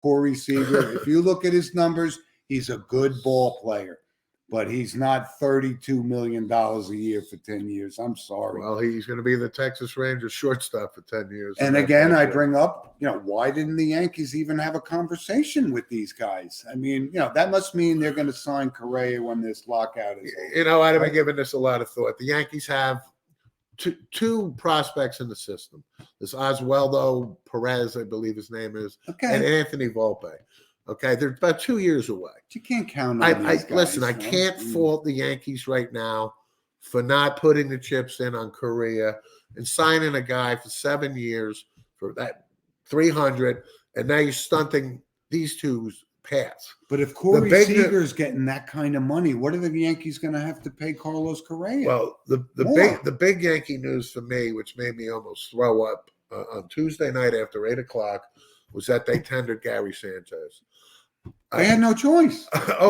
Corey Seager. If you look at his numbers, he's a good ball player, but he's not $32 million a year for 10 years. I'm sorry. Well, he's going to be the Texas Rangers shortstop for 10 years. And again, I bring up, why didn't the Yankees even have a conversation with these guys? I mean, that must mean they're going to sign Correa when this lockout is over. I've been giving this a lot of thought. The Yankees have two prospects in the system. There's Oswaldo Perez, I believe his name is, and Anthony Volpe. Okay, they're about 2 years away. But you can't count on these guys. Listen, I can't fault the Yankees right now for not putting the chips in on Correa and signing a guy for 7 years for that 300, and now you're stunting these two's paths. But if Corey Seager's getting that kind of money, what are the Yankees going to have to pay Carlos Correa? Well, the big Yankee news for me, which made me almost throw up on Tuesday night after 8:00, was that they tendered Gary Sanchez. They had no choice.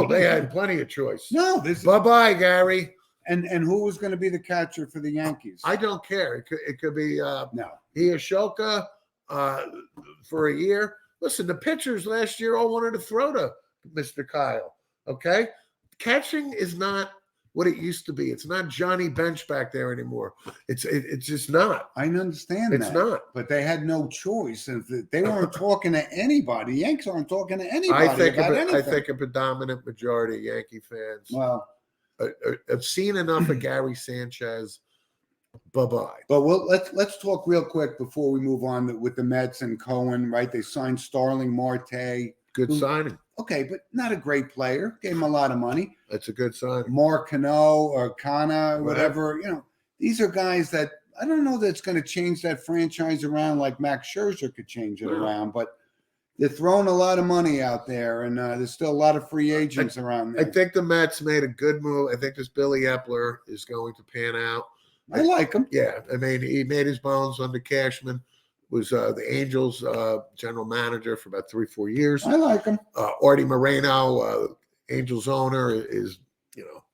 They had plenty of choice. No, bye, Gary. And who was going to be the catcher for the Yankees? I don't care. It could be Hiyoshoka for a year. Listen, the pitchers last year all wanted to throw to Mr. Kyle. Okay, catching is not what it used to be. It's not Johnny Bench back there anymore. It's just not. I understand it's not. But they had no choice. They weren't talking to anybody. Yankees aren't talking to anybody I think a predominant majority of Yankee fans have seen enough of Gary Sanchez. Bye-bye. But let's talk real quick before we move on with the Mets and Cohen, right? They signed Starling Marte. Good signing. Okay, but not a great player. Gave him a lot of money. That's a good sign. Mark Cano or Kana, whatever. These are guys that I don't know that's going to change that franchise around like Max Scherzer could change it around, but they're throwing a lot of money out there, and there's still a lot of free agents around there. I think the Mets made a good move. I think this Billy Epler is going to pan out. I like him. Yeah, I mean, he made his bones under Cashman. Was the Angels general manager for about 3-4 years. I like him. Artie Moreno, Angels owner, is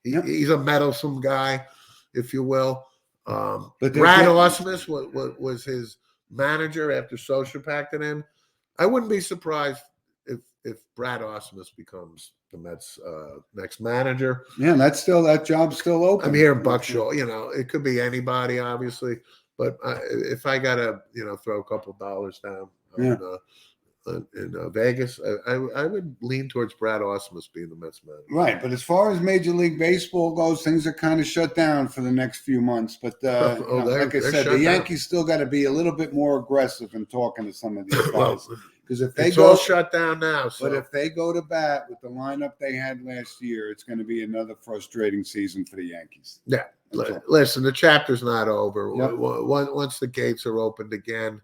he's a meddlesome guy, if you will. But Brad Ausmus was his manager after Socha packed it in. I wouldn't be surprised if Brad Ausmus becomes the Mets' next manager. Yeah, that job's still open. I'm hearing Buck Shaw. It could be anybody, obviously. But if I gotta, throw a couple of dollars down in Vegas, I would lean towards Brad Ausmus being the Mets manager. Right, but as far as Major League Baseball goes, things are kind of shut down for the next few months. But like I said, the Yankees still got to be a little bit more aggressive in talking to some of these guys. Because if they all shut down now. But if they go to bat with the lineup they had last year, it's going to be another frustrating season for the Yankees. Yeah. Listen, the chapter's not over. Yep. Once the gates are opened again,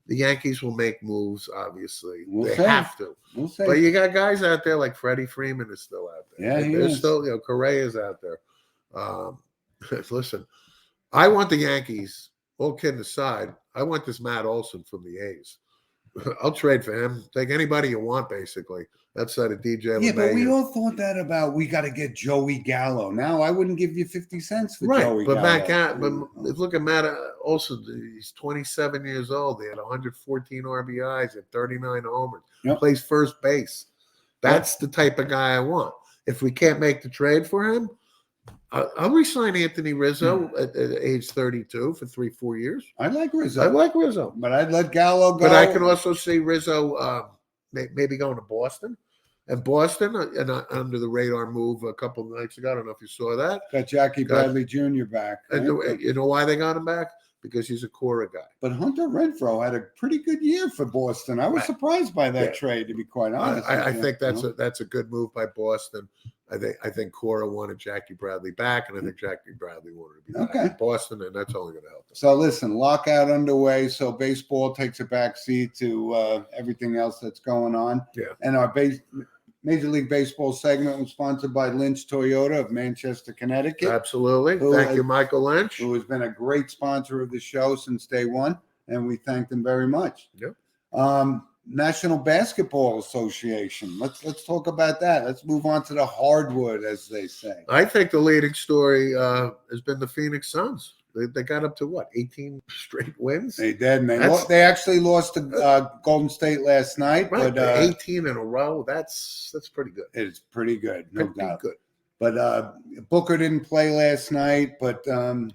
the Yankees will make moves, obviously. They have to. But you got guys out there like Freddie Freeman is still out there. Yeah, There's still, Correa's out there. Listen, I want the Yankees, all kidding aside, I want this Matt Olson from the A's. I'll trade for him. Take anybody you want, basically. Outside of DJ LeMahieu. Yeah, but we all thought that about we got to get Joey Gallo. Now I wouldn't give you 50 cents for Joey Gallo. But look at Matt Olson. He's 27 years old. He had 114 RBIs and 39 homers. Yep. Plays first base. That's the type of guy I want. If we can't make the trade for him, I'll resign Anthony Rizzo at age 32 for 3-4 years. I like Rizzo. But I'd let Gallo go. But I can also see Rizzo maybe going to Boston. And Boston, an under the radar move a couple of nights ago. I don't know if you saw that. Got Jackie Bradley Jr. back. Right? And you know why they got him back? Because he's a Cora guy. But Hunter Renfroe had a pretty good year for Boston. I was surprised by that trade, to be quite honest. I think that's a good move by Boston. I think Cora wanted Jackie Bradley back, and I think Jackie Bradley wanted to be back in Boston, and that's only going to help them. So listen, lockout underway, so baseball takes a back seat to everything else that's going on. Yeah. And our Major League Baseball segment was sponsored by Lynch Toyota of Manchester, Connecticut. Absolutely. Thank you, Michael Lynch. Who has been a great sponsor of the show since day one, and we thank them very much. Yep. National Basketball Association. Let's talk about that. Let's move on to the hardwood, as they say. I think the leading story has been the Phoenix Suns. They got up to what, 18 straight wins? They did, and they actually lost to Golden State last night. Right, But 18 in a row. That's pretty good. It's pretty good, no Pretty doubt. good. But Booker didn't play last night. But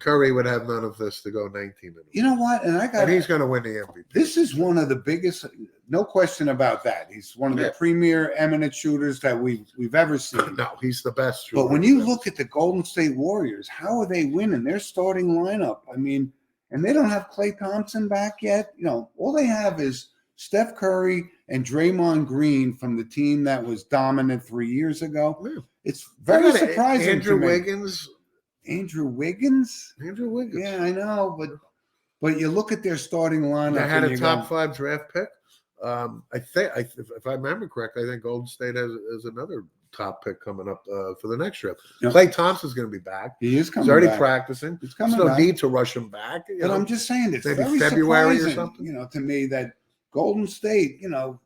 Curry would have none of this to go 19 in a row. you know what? And he's going to win the MVP. This is one of the biggest, no question about that. He's one of the premier eminent shooters that we've ever seen. No, he's the best shooter. But when you look at the Golden State Warriors, how are they winning? Their starting lineup. I mean, and they don't have Klay Thompson back yet. You know, all they have is Steph Curry and Draymond Green from the team that was dominant 3 years ago. Yeah. It's very surprising. Andrew Wiggins. Andrew Wiggins? Andrew Wiggins. Yeah, I know, but you look at their starting lineup. They had a top 5 draft pick. I think, if I remember correctly, I think Golden State has another top pick coming up for the next trip. Yep. Klay Thompson's going to be back. He is coming. He's already back. practicing. He's coming. There's no back. need to rush him back. But I'm just saying, it's maybe very February surprising, or something. you know, to me that Golden State, you know,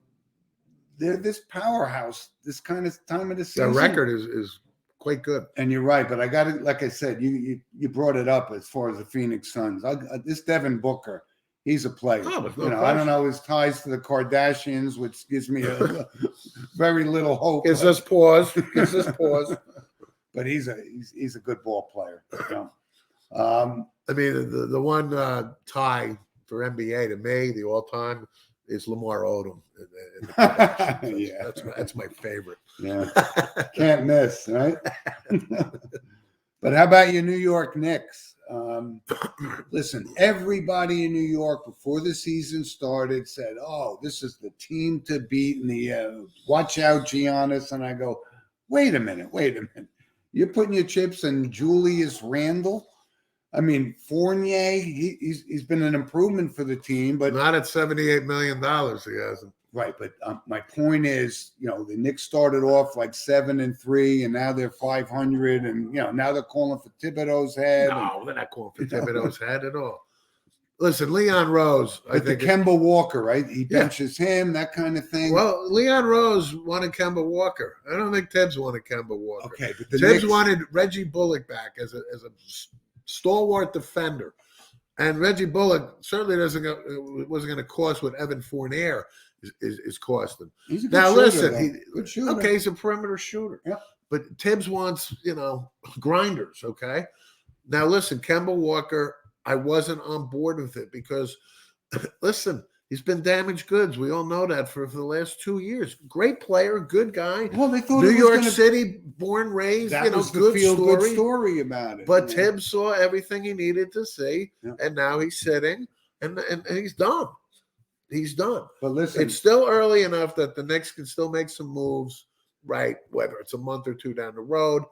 they're this powerhouse this kind of time of the season. Their record is quite good. And you're right, but I got it. Like I said, you brought it up as far as the Phoenix Suns. This Devin Booker, he's a player. Oh, no you know, I don't know his ties to the Kardashians, which gives me a very little hope. Gives us pause. But he's a good ball player. You know? I mean, the one tie for NBA to me, the all time, is Lamar Odom. Yeah, that's my favorite. Yeah, can't miss, right? But how about your New York Knicks? Listen, everybody in New York before the season started said, "Oh, this is the team to beat." And watch out, Giannis. And I go, wait a minute. You're putting your chips in Julius Randle. I mean, Fournier, he's been an improvement for the team, but not at $78 million. He hasn't. Right, but my point is, you know, the Knicks started off like 7-3, and now they're 500, and you know now they're calling for Thibodeau's head. No, they're not calling for Thibodeau's head at all. Listen, Leon Rose, I think Kemba Walker, right? He benches him, that kind of thing. Well, Leon Rose wanted Kemba Walker. I don't think Tibbs wanted Kemba Walker. Okay, but Tibbs wanted Reggie Bullock back as a stalwart defender, and Reggie Bullock certainly wasn't going to cost what Evan Fournier is costing. He's a good now, shooter, listen, good shooter. Okay, he's a perimeter shooter. Yeah. But Tibbs wants, grinders, okay? Now, listen, Kemba Walker, I wasn't on board with it because, listen, he's been damaged goods. We all know that for the last 2 years. Great player, good guy. Well, they thought New York City, born, raised, that was the good story about it. But Tibbs saw everything he needed to see, yeah. And now he's sitting, and he's done. He's done. But listen, it's still early enough that the Knicks can still make some moves, right? Whether it's a month or two down the road,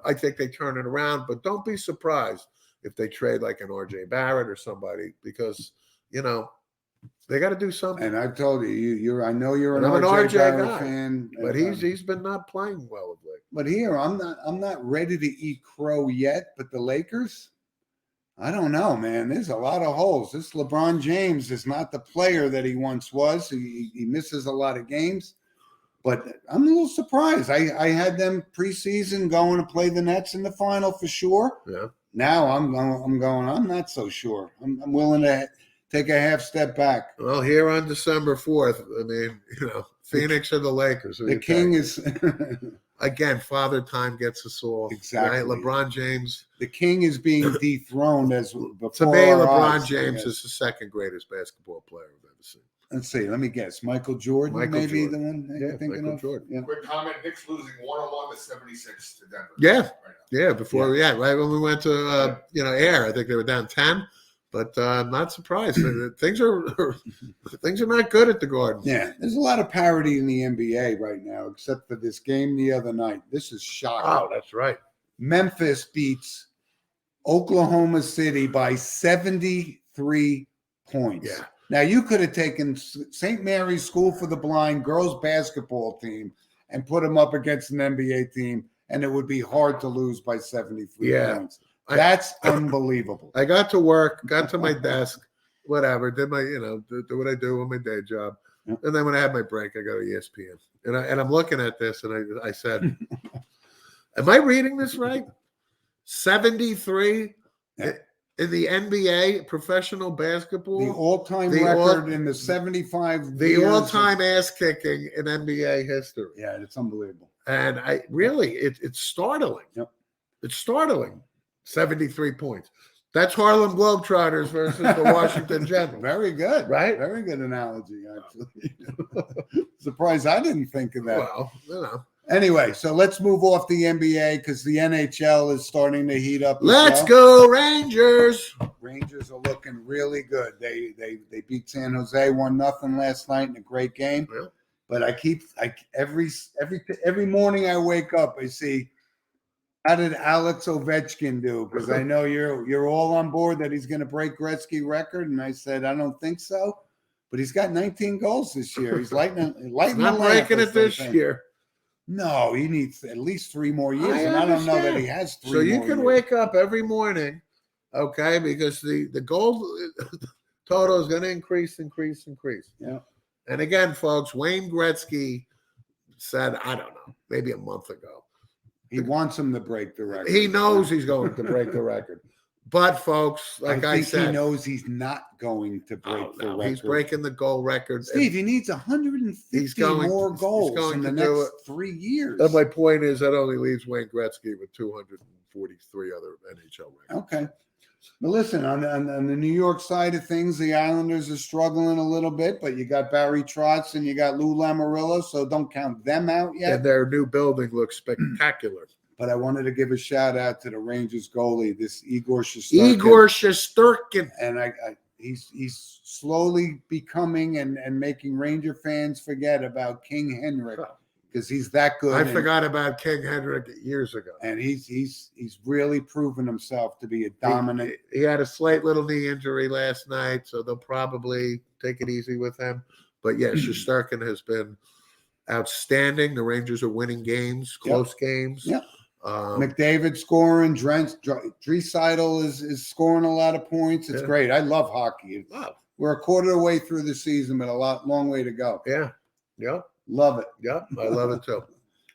I think they turn it around. But don't be surprised if they trade like an RJ Barrett or somebody, because they got to do something. And I've told you, I know you're an RJ Barrett guy, fan, but he's been not playing well of late. But here, I'm not ready to eat crow yet. But the Lakers, I don't know, man. There's a lot of holes. This LeBron James is not the player that he once was. He misses a lot of games. But I'm a little surprised. I had them preseason going to play the Nets in the final for sure. Yeah. Now I'm not so sure. I'm willing to take a half step back. Well, here on December 4th, I mean, Phoenix or the Lakers. The king is again. Father Time gets us all. Exactly. Right? LeBron James. The king is being dethroned as before. To me, LeBron eyes, James is the second greatest basketball player I've ever seen. Let's see. Let me guess. Michael Jordan, the one you're thinking Michael of. Jordan. Yeah. Quick comment: Knicks losing 101 to 76 to Denver. Yeah, right now. right when we went to air, I think they were down 10. But I'm not surprised. things are not good at the Garden. Yeah, there's a lot of parity in the NBA right now, except for this game the other night. This is shocking. Oh, that's right. Memphis beats Oklahoma City by 73 points. Yeah. Now, you could have taken St. Mary's School for the Blind girls basketball team and put them up against an NBA team, and it would be hard to lose by 73 points. That's unbelievable. I got to work, got to my desk, whatever, did my, do what I do on my day job. Yep. And then when I had my break, I go to ESPN. And I'm looking at this, and I said, am I reading this right? 73 Yeah. in the NBA, professional The basketball, all-time The record all- in the 75 the years of- all-time ass kicking in NBA history. Yeah, it's unbelievable. And it's startling. Yep. It's startling. 73 points. That's Harlem Globetrotters versus the Washington Generals. Very good. Right? Very good analogy, actually. Surprised I didn't think of that. Well, you know. Anyway, so let's move off the NBA because the NHL is starting to heat up. as Let's well. go, Rangers. Rangers are looking really good. They beat San Jose 1-0 last night in a great game. Yeah. But every morning I wake up, I see, how did Alex Ovechkin do? Because I know you're all on board that he's going to break Gretzky record, and I said I don't think so. But he's got 19 goals this year. He's lighting Not the lamp, breaking as it they this say. year. No, he needs at least 3 more years, I and I don't know that understand. he has 3 So you more can years. wake up every morning, okay, because the goal total is going to increase. Yeah. And again, folks, Wayne Gretzky said, I don't know, maybe a month ago, He wants him to break the record. he knows he's going to break the record. But folks, like I think said, he knows he's not going to break oh, the no, record. he's breaking the goal record. Steve, he needs 150 He's going- more he's goals going in the to do next it. 3 years. And my point is that only leaves Wayne Gretzky with 243 other NHL records. Okay. But listen, on the New York side of things, the Islanders are struggling a little bit, but you got Barry Trotz and you got Lou Lamoriello, so don't count them out yet. And their new building looks spectacular. But I wanted to give a shout out to the Rangers goalie, this Igor Shesterkin. Igor Shesterkin. And he's slowly becoming and making Ranger fans forget about King Henrik because he's that good. I and- forgot about King Henrik years ago. and he's really proven himself to be a dominant. He had a slight little knee injury last night, so they'll probably take it easy with him. But yeah, Shesterkin has been outstanding. The Rangers are winning games, close games. Yep. McDavid McDavid scoring, Draisaitl is scoring a lot of points. It's Yeah. great. I love hockey. Wow. We're a quarter of the way through the season, but long way to go. Yeah. Yep. Love it. Yep. I love it too.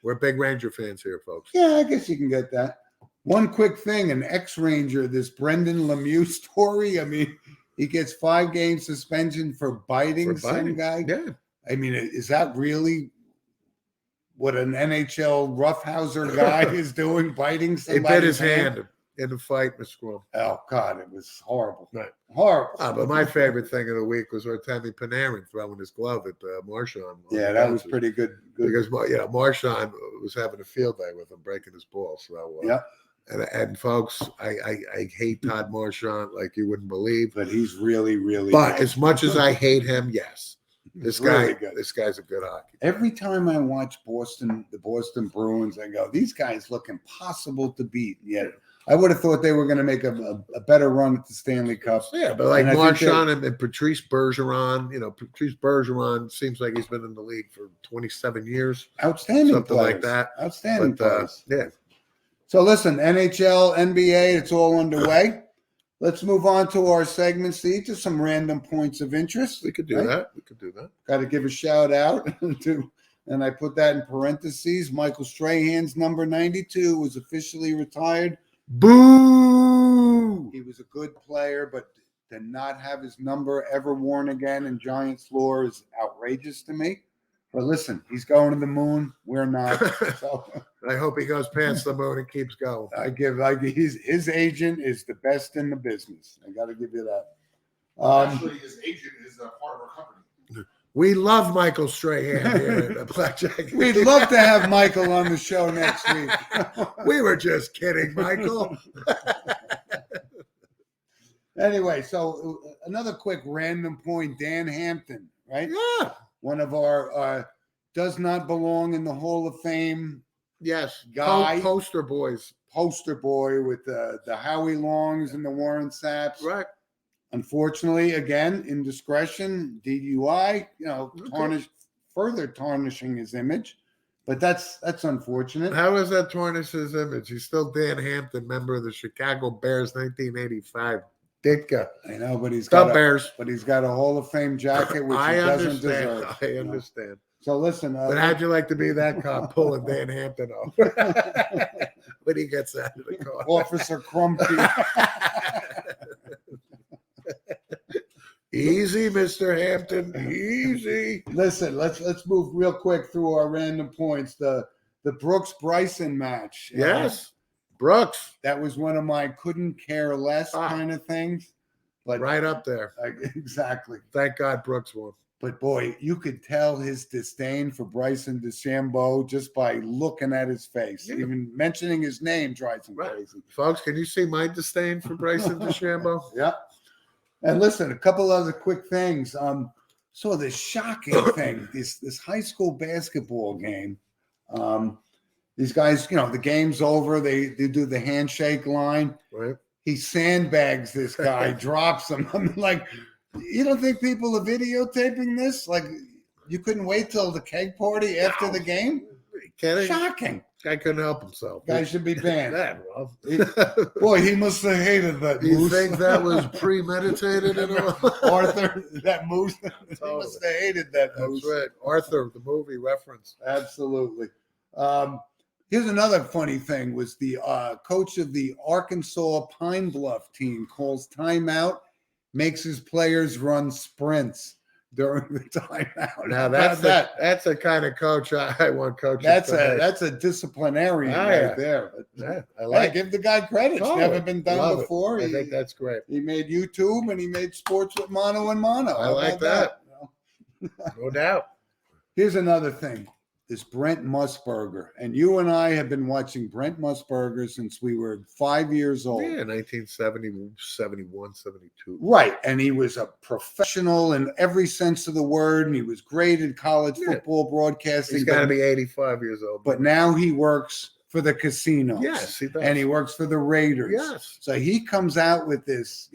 We're big Ranger fans here, folks. Yeah, I guess you can get that. One quick thing, an ex-Ranger, this Brendan Lemieux story. I mean, he gets 5-game suspension for biting some guy. Yeah. I mean, is that really what an NHL roughhouser guy is doing, biting He somebody? bit his hand in the fight, Mr. Scrum. Oh, God, it was horrible. Right. Horrible. But my favorite thing of the week was Artemi Panarin throwing his glove at Marchand. Yeah, that was pretty good. Because Marchand was having a field day with him, breaking his ball. So Yeah. And folks, I hate Todd Marchand like you wouldn't believe. But he's really, really But good. as much as I hate him, yes, this He's really guy, good. this guy's a good hockey. Every time I watch the Boston Bruins, I go, these guys look impossible to beat. Yet I would have thought they were going to make a better run at the Stanley Cup. Yeah, but like And I think Marchand and Patrice Bergeron, Patrice Bergeron seems like he's been in the league for 27 years, Outstanding something players. like that. Outstanding But players. yeah, So listen, NHL, NBA, it's all underway. Let's move on to our segments. These are some random points of interest. we could do Right? that. We could do that. Got to give a shout out to, and I put that in parentheses, Michael Strahan's number 92 was officially retired. Boo! He was a good player, but to not have his number ever worn again in Giants lore is outrageous to me. But listen, he's going to the moon. We're not. So I hope he goes past the moon and keeps going. his agent is the best in the business. I got to give you that. Actually, his agent is a part of our company. We love Michael Strahan here at Blackjack. We'd love to have Michael on the show next week. We were just kidding, Michael. Anyway, so another quick random point, Dan Hampton, right? Yeah. One of our does not belong in the Hall of Fame Yes. Guy. Poster boys. poster boy with the Howie Longs and the Warren Sapps. Right. Unfortunately, again, indiscretion, DUI, Okay. further tarnishing his image. But that's unfortunate. How does that tarnish his image? He's still Dan Hampton, member of the Chicago Bears, 1985. Ditka. I know, but he's The got Bears. a Hall of Fame jacket, which I he doesn't understand. deserve. I you know. understand. So listen, But how'd you like to be that cop pulling Dan Hampton off when he gets out of the car? Officer Crumpy. Easy, Mr. Hampton. Easy. Listen, let's move real quick through our random points. The Brooks Bryson match. Yes. Brooks. That was one of my couldn't care less Ah. kind of things. But Right up there. Exactly. Thank God Brooks won. But boy, you could tell his disdain for Bryson DeChambeau just by looking at his face. Yeah. Even mentioning his name drives him Right. crazy. Folks, can you see my disdain for Bryson DeChambeau? Yeah. And listen, a couple other quick things. So the shocking thing, this high school basketball game. These guys, the game's over. They do the handshake line. Right. He sandbags this guy, drops him. I'm like, you don't think people are videotaping this? Like, you couldn't wait till the keg party after the game? Kidding? Shocking. Guy couldn't help himself. Guy should be banned. That, Rob. Boy, he must have hated that You moose. think that was premeditated? Arthur, that moose. He must have hated that That's moose. right. Arthur, the movie reference. Absolutely. Here's another funny thing was the coach of the Arkansas Pine Bluff team calls timeout, makes his players run sprints during the timeout. Now How's that's the kind of coach I want coaching. that's a disciplinarian Oh, right yeah. there. Yeah, I Hey, like it. give the guy credit. It's Totally. never been done Love it. before. I think that's great. He made YouTube and he made sports with Mono and Mono. I How like about No doubt. Here's another thing. This Brent Musburger. And you and I have been watching Brent Musburger since we were 5 years old. Yeah, 1970, 71, 72. Right. And he was a professional in every sense of the word. And he was great in college Yeah. football broadcasting. He's got to be 85 years old. But now he works for the casinos. Yes, he does. And he works for the Raiders. Yes. So he comes out with this,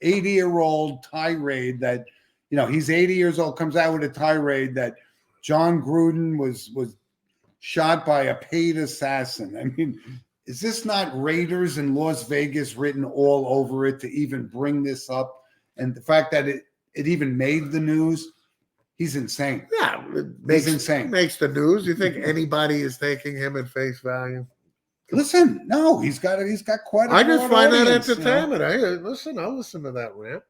80-year-old tirade that, he's 80 years old, comes out with a tirade that John Gruden was shot by a paid assassin. I mean, is this not Raiders in Las Vegas written all over it to even bring this up? And the fact that it even made the news, he's insane. Yeah, He's insane. Makes the news. You think anybody is taking him at face value? Listen, no, he's got quite a I just broad find that audience, entertainment. I'll listen to that rant.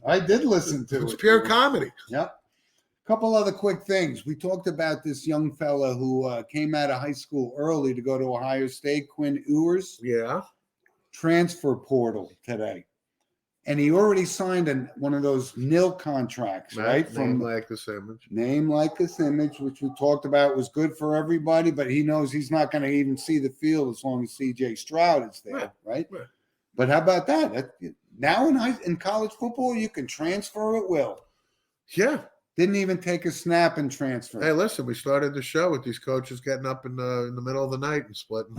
I did listen to It's it. pure comedy. Yep. Couple other quick things. We talked about this young fella who came out of high school early to go to Ohio State, Quinn Ewers, Yeah. transfer portal today. And he already signed one of those nil contracts, right? From like this image. Name like this image, which we talked about was good for everybody, but he knows he's not going to even see the field as long as CJ Stroud is there, right? Right. But how about that? Now in college football, you can transfer at will. Yeah. Didn't even take a snap and transfer. Hey, listen, we started the show with these coaches getting up in the middle of the night and splitting.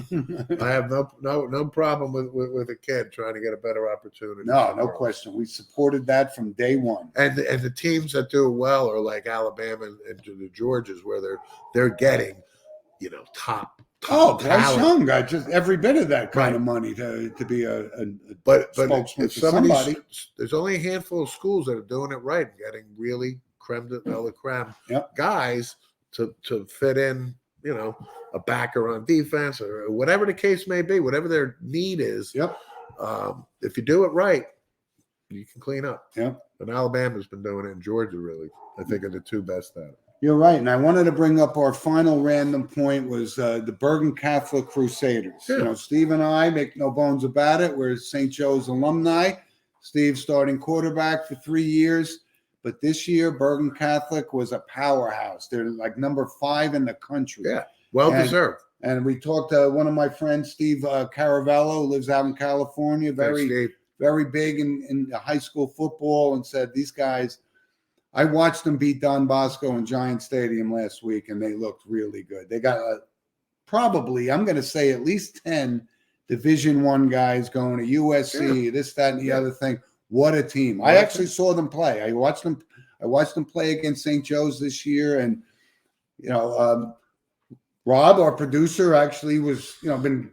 I have no problem with a kid trying to get a better opportunity. No question. We supported that from day one. And the teams that do well are like Alabama and the Georgias, where they're getting, top Bryce talent. Young got just every bit of that kind of money to be a But spokesman if for some of somebody. there's only a handful of schools that are doing it right, getting really creme de la creme guys to fit in, a backer on defense or whatever the case may be, whatever their need is. Yep. If you do it right, you can clean up. Yep. And Alabama's been doing it, and Georgia really, I think, are the two best at it. You're right. And I wanted to bring up our final random point was the Bergen Catholic Crusaders. Yeah. Steve and I, make no bones about it, we're St. Joe's alumni. Steve starting quarterback for 3 years. But this year, Bergen Catholic was a powerhouse. They're like number 5 in the country. Yeah, well deserved. And we talked to one of my friends, Steve Caravello, who lives out in California, Thanks, Steve. very big in high school football, and said, these guys, I watched them beat Don Bosco in Giant Stadium last week, and they looked really good. They got probably, I'm going to say, at least 10 Division I guys going to USC, this, that, and the other thing. What a team. I actually saw them play. I watched them play against St. Joe's this year. And, Rob, our producer, actually was, been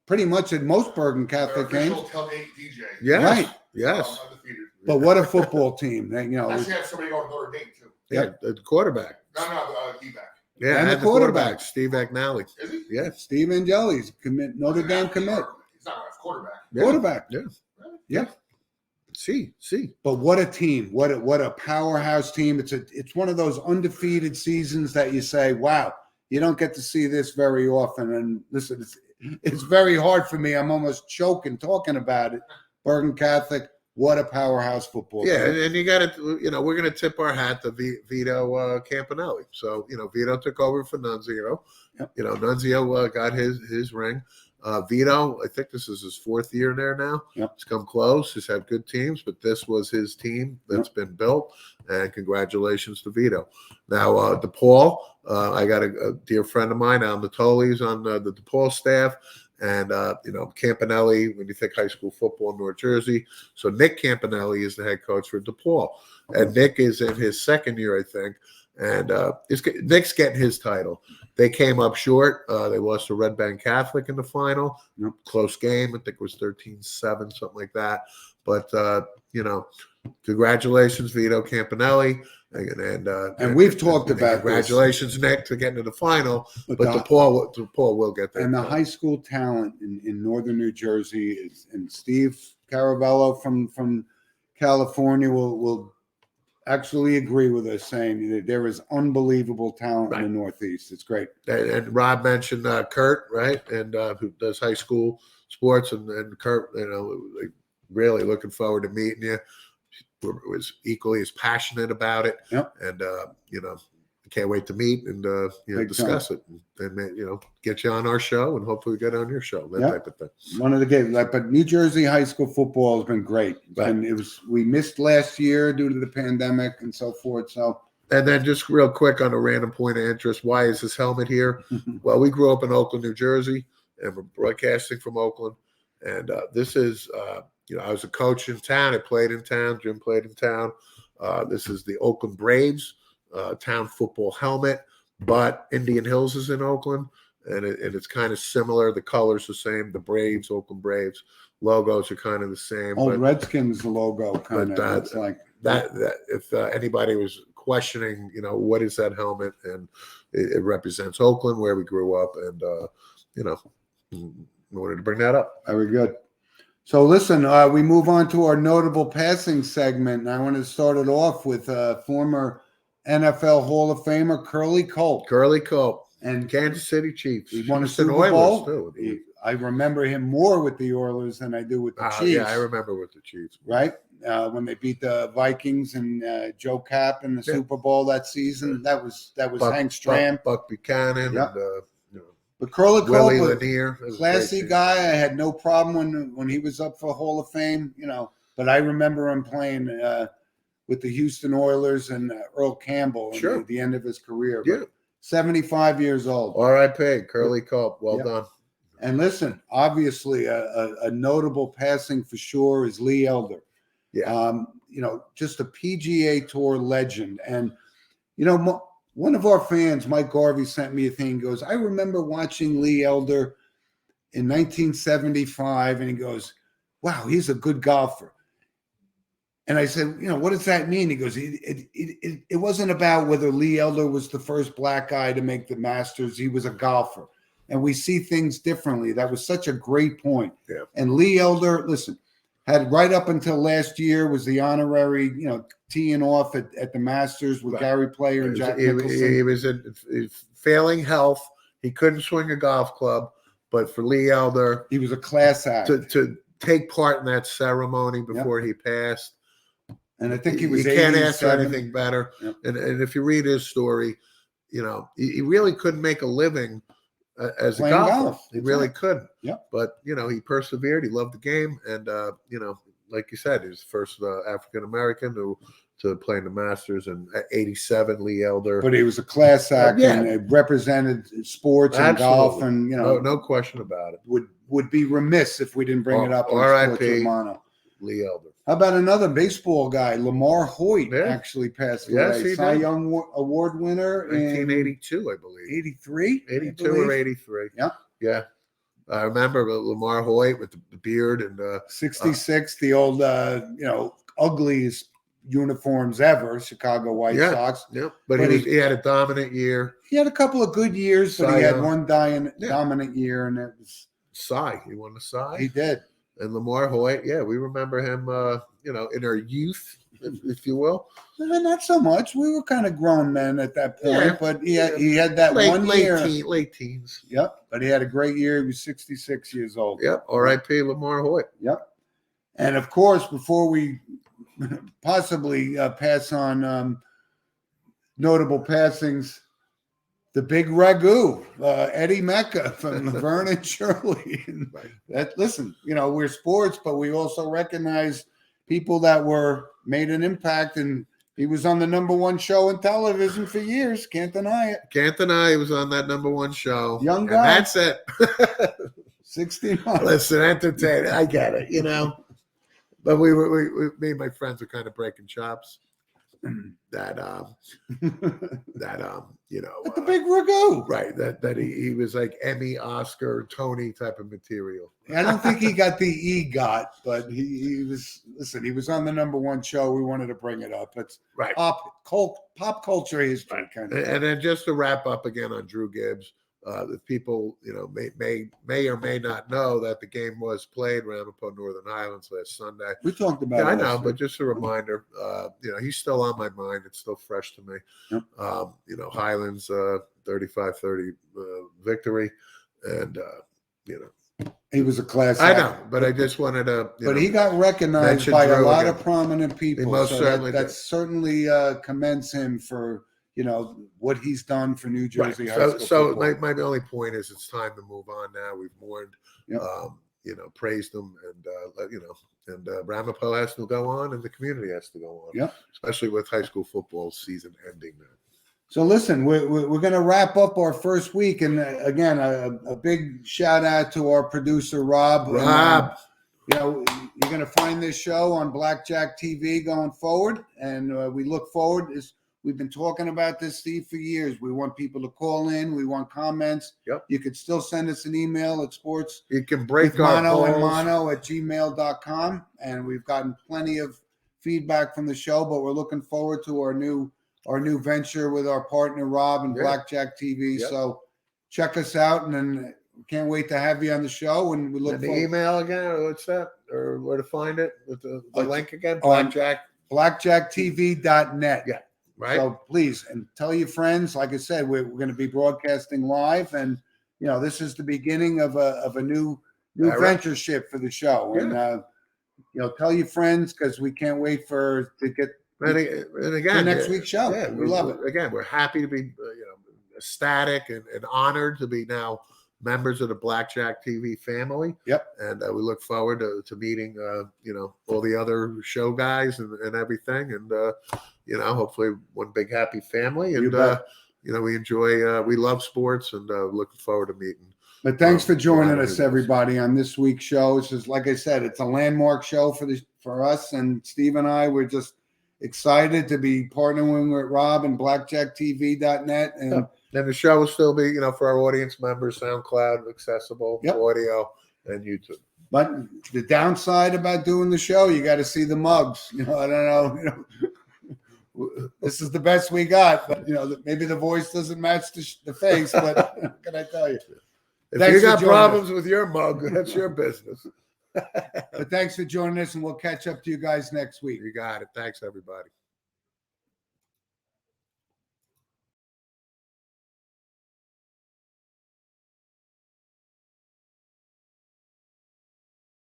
pretty much at most Bergen Catholic games. Tailgate DJ. Yes. Right. Yes. Undefeated. But what a football team. They, Actually, have somebody going to Notre Dame too. Yeah, the quarterback. No, D-back. Yeah, And the the quarterback. Steve Agnelli. Is he? Yeah. Steve Angeli's commit, Notre Dame commit. He's not a quarterback. Yeah. Quarterback. Yeah. Yeah. See. But what a team! What a powerhouse team! It's one of those undefeated seasons that you say, "Wow, you don't get to see this very often." And listen, it's very hard for me. I'm almost choking talking about it. Bergen Catholic, what a powerhouse football Yeah, team! and you got to, we're going to tip our hat to Vito Campanelli. So, Vito took over for Nunzio. Yep. Nunzio got his ring. Vito, I think this is his 4th year there now. Yep. He's come close. He's had good teams, but this was his team that's been built. And congratulations to Vito. Now, DePaul, I got a dear friend of mine, Al Natoli's on the DePaul staff. And, Campanelli, when you think high school football in North Jersey. So Nick Campanelli is the head coach for DePaul. And Nick is in his 2nd year, I think. And Nick's getting his title. They came up short. They lost to Red Bank Catholic in the final. Yep. Close game. I think it was 13-7, something like that. But, congratulations, Vito Campanelli. And we've talked about congratulations, Nick, to getting to the final. But DePaul will get there. And the high school talent in northern New Jersey and Steve Caravello from California will actually agree with us, saying that there is unbelievable talent in the Northeast. It's great. And Rob mentioned Kurt, right? And who does high school sports, and Kurt, really looking forward to meeting you. Was equally as passionate about it. Yep. And can't wait to meet and discuss it and get you on our show and hopefully get on your show, that type of thing. One of the games, but New Jersey high school football has been great. Right. And we missed last year due to the pandemic and so forth. So, and then just real quick on a random point of interest, why is this helmet here? Well, we grew up in Oakland, New Jersey, and we're broadcasting from Oakland. And this is, I was a coach in town. I played in town. Jim played in town. This is the Oakland Braves town football helmet, but Indian Hills is in Oakland, and it's kind of similar. The color's the same. The Braves, Oakland Braves logos are kind of the same. Old Redskins logo kind of. It's like that. If anybody was questioning, what is that helmet, and it represents Oakland, where we grew up, and I wanted to bring that up. Very good. So listen, we move on to our notable passing segment, and I want to start it off with former NFL Hall of Famer Curly Culp. Curly Culp And Kansas City Chiefs. He won a Houston Super Bowl. Too. I remember him more with the Oilers than I do with the Chiefs. Yeah, I remember with the Chiefs. Right? When they beat the Vikings and Joe Cap in the Super Bowl that season. That was Hank Stram. Buck Buchanan. Yep. And, but Curly Willie Culp, Lanier, classy guy. I had no problem when he was up for Hall of Fame, But I remember him playing with the Houston Oilers and Earl Campbell at the end of his career. Yeah. 75 years old. R.I.P. Curly Culp. Well done. And listen, obviously a notable passing for sure is Lee Elder. Yeah. Just a PGA Tour legend. And, one of our fans, Mike Garvey, sent me a thing. He goes, I remember watching Lee Elder in 1975, and he goes, wow, he's a good golfer. And I said, what does that mean? He goes, it wasn't about whether Lee Elder was the first black guy to make the Masters. He was a golfer. And we see things differently. That was such a great point. Yeah. And Lee Elder, listen, had right up until last year was the honorary, teeing off at the Masters with Gary Player and Jack Nicholson. He was in failing health. He couldn't swing a golf club. But for Lee Elder, he was a class act. To take part in that ceremony before he passed. And I think he was. You can't ask for anything better. Yep. And if you read his story, he really couldn't make a living as Playing a golfer. golf. He really couldn't. Yep. But he persevered. He loved the game, and like you said, he was the first African American to play in the Masters in '87. Lee Elder. But he was a class act and it represented sports and golf, and no question about it. Would be remiss if we didn't bring it up. R.I.P. Lee Elder. How about another baseball guy, Lamar Hoyt, actually passed away. Yes, he Cy did. Young Award winner 1982, I believe. 83? 82 or 83. Yeah. Yeah. I remember Lamar Hoyt with the beard and 66, the old ugliest uniforms ever, Chicago White Sox. Yep. But he had a dominant year. He had a couple of good years, but he had one dominant year, and it was Cy. He won the Cy. He did. And Lamar Hoyt, we remember him in our youth, if you will. Not so much. We were kind of grown men at that point, Yeah. but he had that one year. Late teens. Yep, but he had a great year. He was 66 years old. Yep. R.I.P. Lamar Hoyt. Yep. And of course, before we possibly pass on notable passings, the big ragu, Eddie Mecca from Laverne and Shirley. And listen, we're sports, but we also recognize people that made an impact, and he was on the #1 show in television for years. Can't deny it. Can't deny he was on that #1 show. Young guy. And that's it. 16 months. Listen, entertaining. I get it, But we me and my friends were kind of breaking chops. That At the big ragu. right, that he was like Emmy, Oscar, Tony type of material. I don't think he got the EGOT, but he was. Listen, he was on the #1 show. We wanted to bring it up. It's Right. pop culture history kind of. And then just to wrap up again on Drew Gibbs, if people may or may not know that the game was played Ramapo Northern Highlands last Sunday. We talked about. Yeah, I it know, last but week. just a reminder, he's still on my mind. It's still fresh to me. Yep. Highlands 35-30 victory, and he was a class. I act. know, but I just wanted to. But he got recognized mention by a Drew lot again. of prominent people. He most so certainly that did. certainly commends him for what he's done for New Right. Jersey high school So football. my only point is it's time to move on now. We've mourned, Yep. praised them, and Ramapo has to go on, and the community has to go on. Yep. Especially with high school football season ending now. So listen, we're going to wrap up our first week, and again, a big shout out to our producer Rob. Rob. And, you're going to find this show on Blackjack TV going forward, and we look forward. We've been talking about this, Steve, for years. We want people to call in. We want comments. Yep. You could still send us an email at sports You can break with our mono and balls. mono at gmail.com. And we've gotten plenty of feedback from the show, but we're looking forward to our new venture with our partner Rob and Yeah. Blackjack TV. Yep. So check us out, and then can't wait to have you on the show. And we look And the forward. email again, or what's that? Or where to find it? With the link again? on- Blackjack, BlackjackTV.net. Yeah. right? So please, and tell your friends. Like I said, we're going to be broadcasting live, and this is the beginning of a new All right. venture ship for the show. And tell your friends, because we can't wait to get and again, the next week's show. Yeah, we love it. Again, we're happy to be ecstatic and honored to be now members of the Blackjack TV family. Yep. And we look forward to meeting all the other show guys and everything, and hopefully one big happy family. You And bet. we enjoy, we love sports, and looking forward to meeting. But thanks for joining Glad us, to do this. everybody, on this week's show. This is, like I said, it's a landmark show for us, and Steve and I. We're just excited to be partnering with Rob and BlackjackTV.net. And And the show will still be, for our audience members, SoundCloud accessible, Yep. audio, and YouTube. but the downside about doing the show, you got to see the mugs. I don't know. This is the best we got, but maybe the voice doesn't match the face. But what can I tell you? If Thanks you for got joining problems with your mug, that's your business. But thanks for joining us, and we'll catch up to you guys next week. You got it. Thanks, everybody.